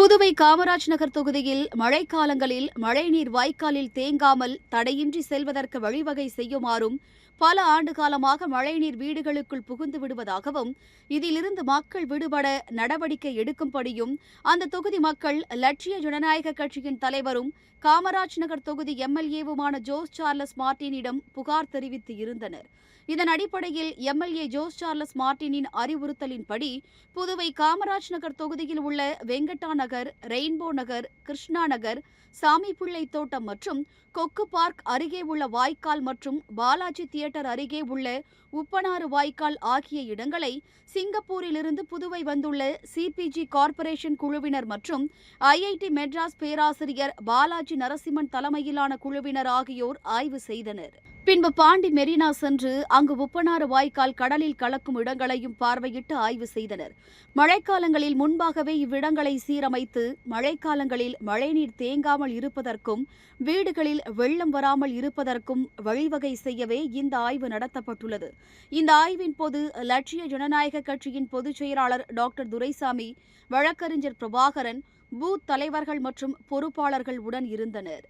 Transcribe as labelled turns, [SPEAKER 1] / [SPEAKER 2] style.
[SPEAKER 1] புதுவை காமராஜ் நகர் தொகுதியில் மழைக்காலங்களில் மழைநீர் வாய்க்காலில் தேங்காமல் தடையின்றி செல்வதற்கு வழிவகை செய்யுமாறும் பல ஆண்டு காலமாக மழைநீர் வீடுகளுக்குள் புகுந்து விடுவதாகவும் இதிலிருந்து மக்கள் விடுபட நடவடிக்கை எடுக்கும்படியும் அந்த தொகுதி மக்கள் லட்சிய ஜனநாயக கட்சியின் தலைவரும் காமராஜ் நகர் தொகுதி எம்எல்ஏவுமான ஜோஸ் சார்லஸ் மார்டினிடம் புகார் தெரிவித்து இருந்தனர். இதன் அடிப்படையில் எம்எல்ஏ ஜோஸ் சார்லஸ் மார்டினின் அறிவுறுத்தலின்படி புதுவை காமராஜ் நகர் தொகுதியில் உள்ள வெங்கட்டா நகர், ரெயின்போ நகர், கிருஷ்ணா நகர், சாமிப்பிள்ளை தோட்டம் மற்றும் கொக்கு பார்க் அருகே உள்ள வாய்க்கால் மற்றும் பாலாஜி தியேட்டர் அருகே உள்ள உப்பனாறு வாய்க்கால் ஆகிய இடங்களை சிங்கப்பூரிலிருந்து புதுவை வந்துள்ள சிபிஜி கார்ப்பரேஷன் குழுவினர் மற்றும் ஐஐடி மெட்ராஸ் பேராசிரியர் பாலாஜி நரசிம்மன் தலைமையிலான குழுவினர் ஆகியோர் ஆய்வு செய்தனர். பின்பு பாண்டி மெரினா சென்று அங்கு உப்பனாறு வாய்க்கால் கடலில் கலக்கும் இடங்களையும் பார்வையிட்டு ஆய்வு செய்தனர். மழைக்காலங்களில் முன்பாகவே இவ்விடங்களை சீரமைத்து மழைக்காலங்களில் மழைநீர் தேங்காமல் இருப்பதற்கும் வீடுகளில் வெள்ளம் வராமல் இருப்பதற்கும் வழிவகை செய்யவே இந்த ஆய்வு நடத்தப்பட்டுள்ளது. இந்த ஆய்வின் போது லட்சிய ஜனநாயக கட்சியின் பொதுச் செயலாளர் டாக்டர் துரைசாமி, வழக்கறிஞர் பிரபாகரன், பூத் தலைவர்கள் மற்றும் பொறுப்பாளர்கள் உடன் இருந்தனர்.